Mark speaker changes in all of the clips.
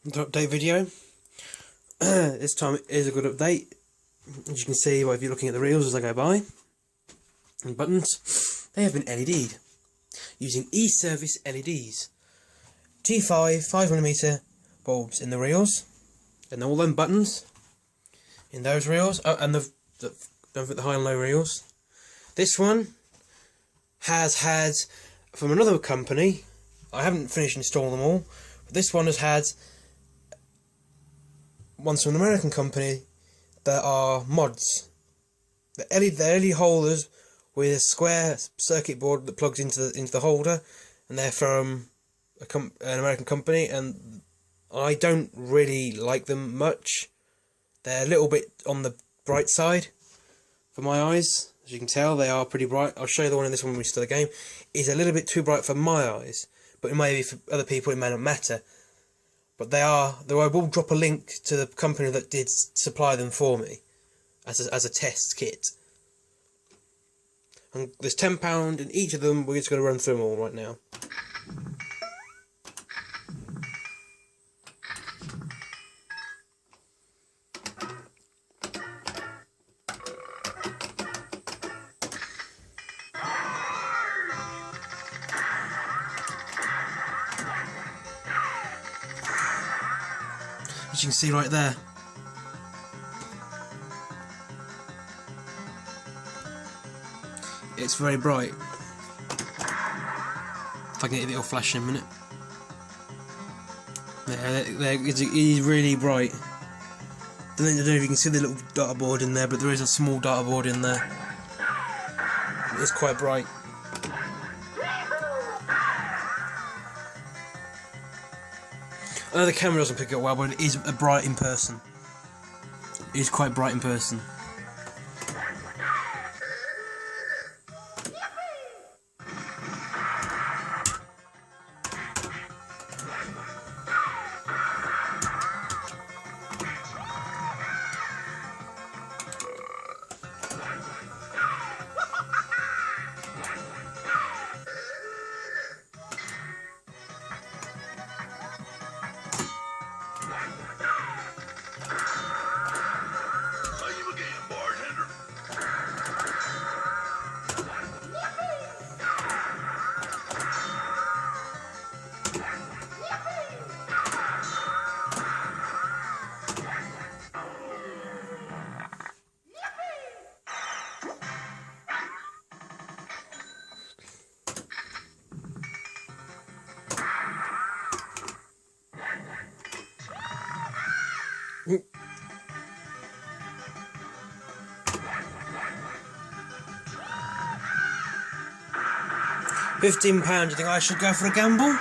Speaker 1: Update video. This time it is a good update. As you can see, if you're looking at the reels as I go by, and buttons, they have been LED'd using E-Service LEDs. T5 5mm bulbs in the reels, and all them buttons in those reels. Oh, and don't forget the high and low reels. This one has had from another company. I haven't finished installing them all, but this one has had ones from an American company that are mods. The LED holders with a square circuit board that plugs into the holder, and they're from an American company, and I don't really like them much. They're a little bit on the bright side for my eyes. As you can tell, they are pretty bright. I'll show you the one in this one when we start the game. It's a little bit too bright for my eyes, but it may be for other people, it may not matter. But they are, though I will drop a link to the company that did supply them for me as a test kit. And there's £10 in each of them. We're just going to run through them all right now. As you can see right there, it's very bright. If I can get it, it'll flash in a minute. There, it's really bright. I don't know if you can see the little data board in there, but there is a small data board in there. It's quite bright. I know the camera doesn't pick it up well, but it is bright in person. It is quite bright in person. £15, you think I should go for a gamble?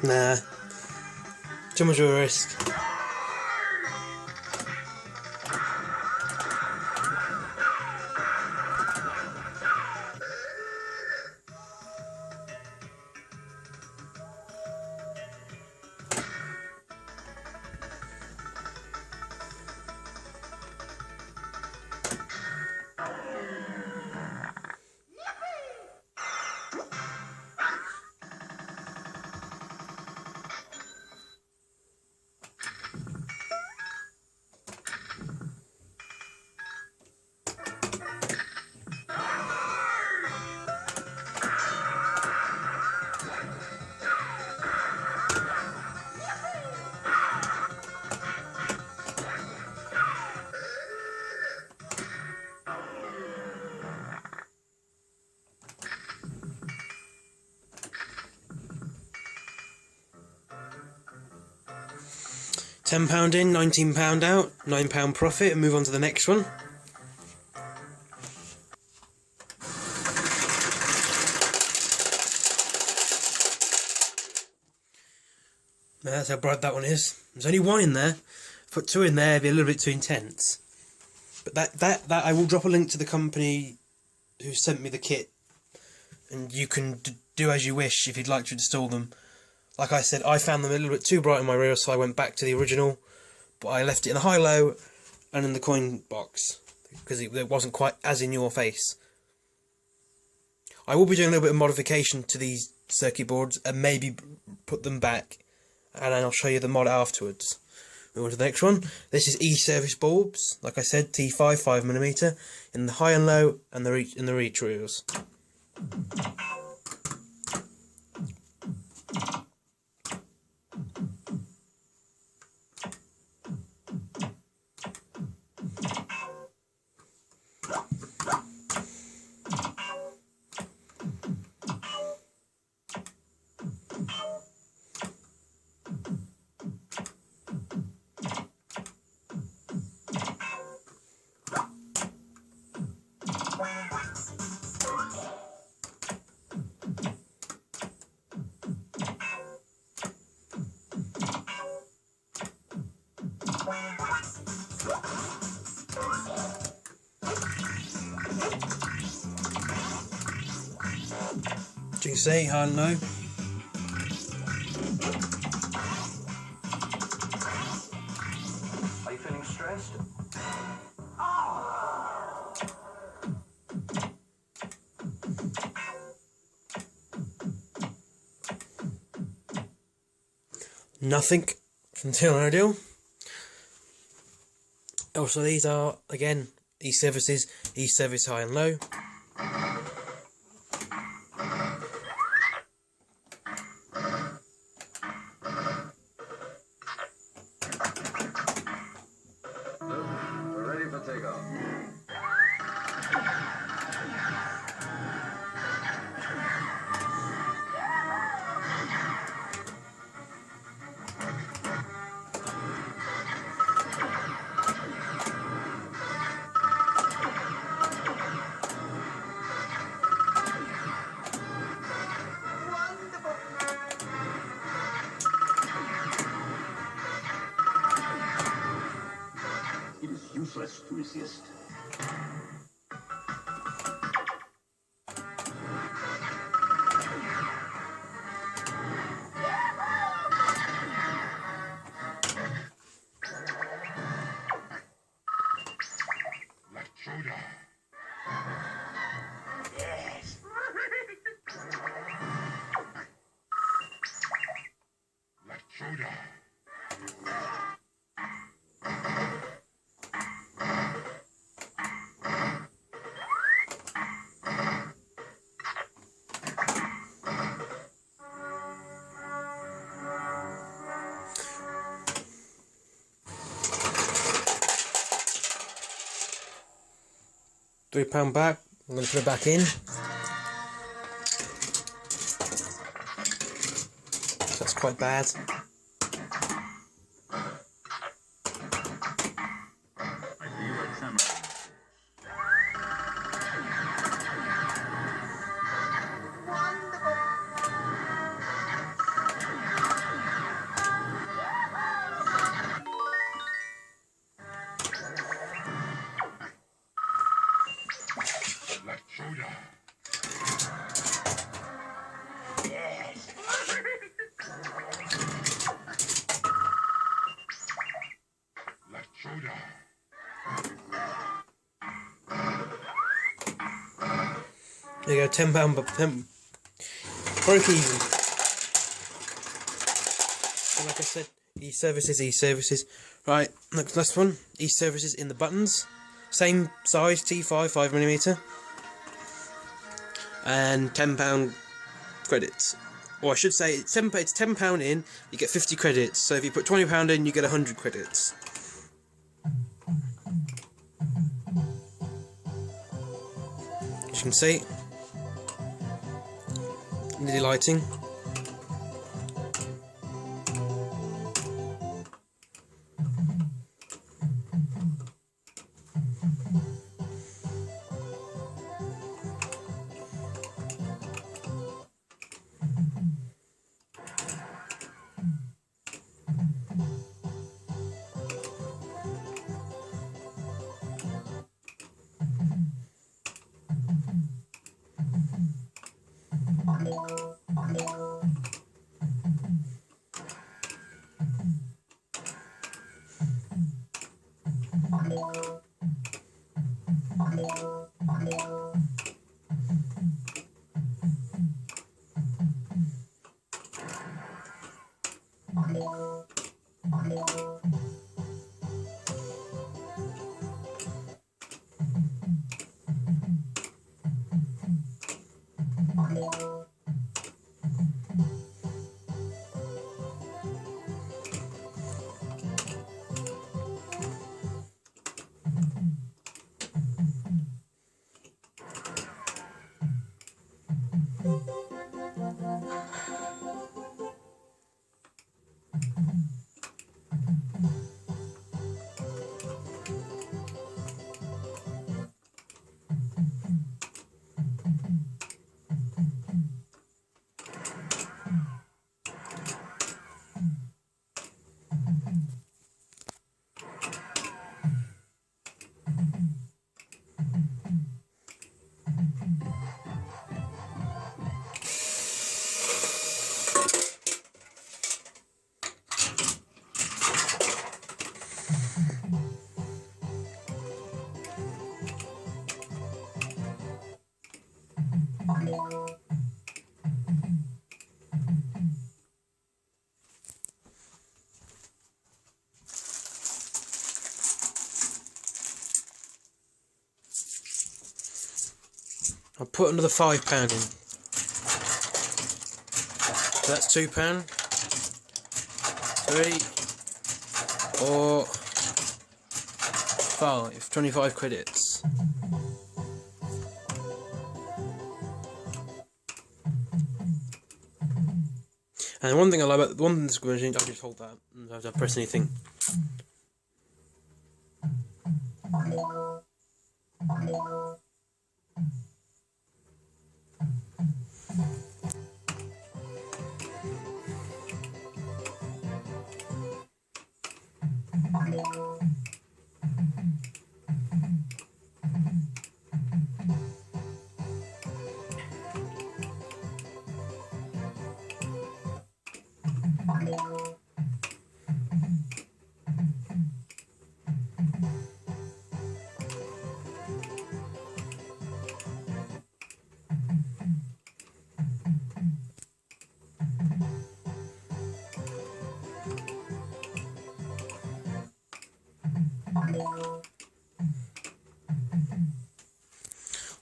Speaker 1: Nah. Too much of a risk. £10 in, £19 out, £9 profit, and move on to the next one. That's how bright that one is. There's only one in there. Put two in there, it'd be a little bit too intense. But that I will drop a link to the company who sent me the kit, and you can do as you wish if you'd like to install them. Like I said, I found them a little bit too bright in my reel, so I went back to the original, but I left it in the high-low and in the coin box, because it wasn't quite as in your face. I will be doing a little bit of modification to these circuit boards and maybe put them back, and then I'll show you the mod afterwards. Move on to the next one. This is E-Service bulbs. Like I said, T5 5mm in the high and low and the reach reels. As you can see, high and low.
Speaker 2: Are you feeling stressed?
Speaker 1: Nothing from Till Ideal. Also, these are again E-Services, E-Service high and low.
Speaker 2: We're ready for takeoff.
Speaker 3: It is useless to resist. Yes.
Speaker 1: £3 back. I'm going to put it back in. That's quite bad. There you go, £10, but broke even. So like I said, E-Services, E-Services. Right, next one, E-Services in the buttons. Same size, T5 5mm. And £10 credits. Or I should say, it's £10 in, you get 50 credits. So if you put £20 in, you get 100 credits. As you can see, LED lighting. I'll put another £5 in. So that's £2, 3, 4, 5, 25 credits. And one thing I like about this machine, I'll just hold that and I don't press anything.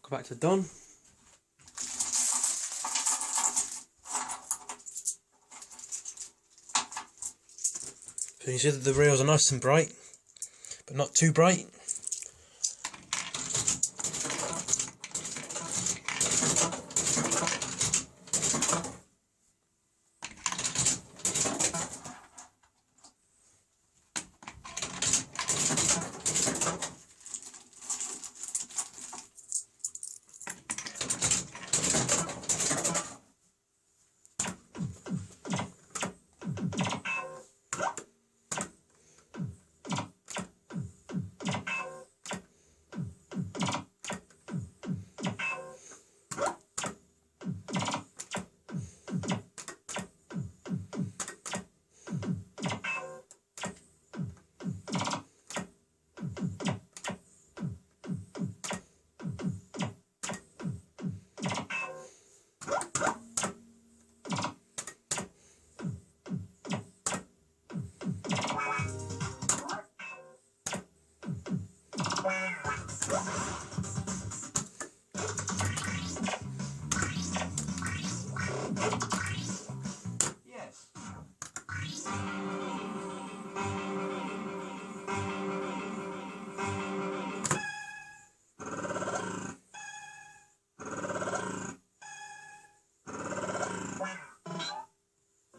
Speaker 1: Go back to done. So you see that the reels are nice and bright, but not too bright.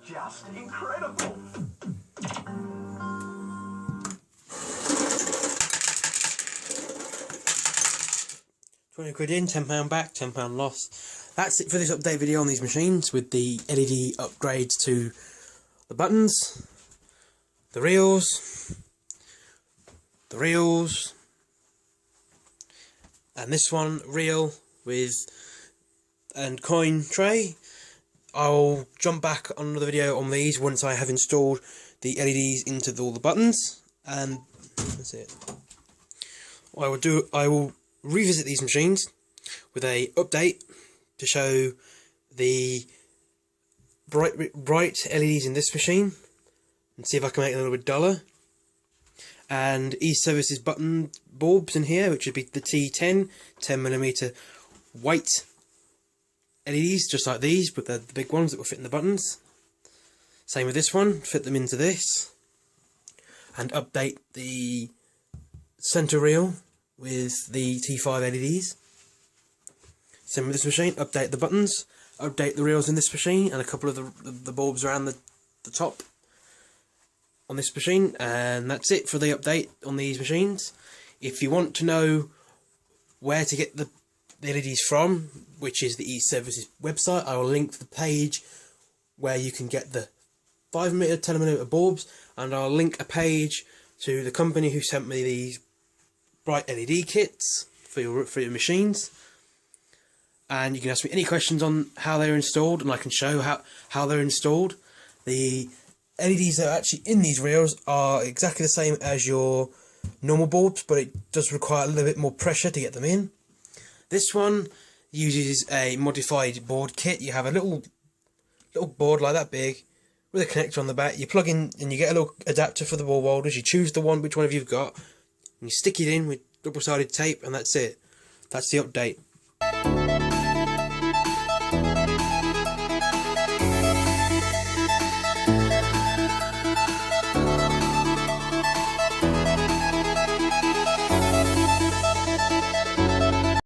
Speaker 2: Just incredible!
Speaker 1: £20 in, £10 back, £10 loss. That's it for this update video on these machines with the LED upgrades to the buttons, the reels, and this one reel with and coin tray. I'll jump back on another video on these once I have installed the LEDs into all the buttons, and that's it. What I will revisit these machines with a update to show the bright LEDs in this machine and see if I can make it a little bit duller. And E-Services button bulbs in here, which would be the T10 10mm white LEDs, just like these, but they're the big ones that will fit in the buttons. Same with this one, fit them into this, and update the center reel with the T5 LEDs. Same with this machine, update the buttons, update the reels in this machine, and a couple of the bulbs around the top on this machine, and that's it for the update on these machines. If you want to know where to get the LEDs from, which is the E-Services website, I will link the page where you can get the 5mm, 10mm bulbs, and I'll link a page to the company who sent me these bright LED kits for your machines. And you can ask me any questions on how they're installed, and I can show how they're installed. The LEDs that are actually in these reels are exactly the same as your normal bulbs, but it does require a little bit more pressure to get them in. This one uses a modified board kit. You have a little board like that big with a connector on the back. You plug in and you get a little adapter for the ball holders. You choose which one of you've got, and you stick it in with double-sided tape, and that's it. That's the update.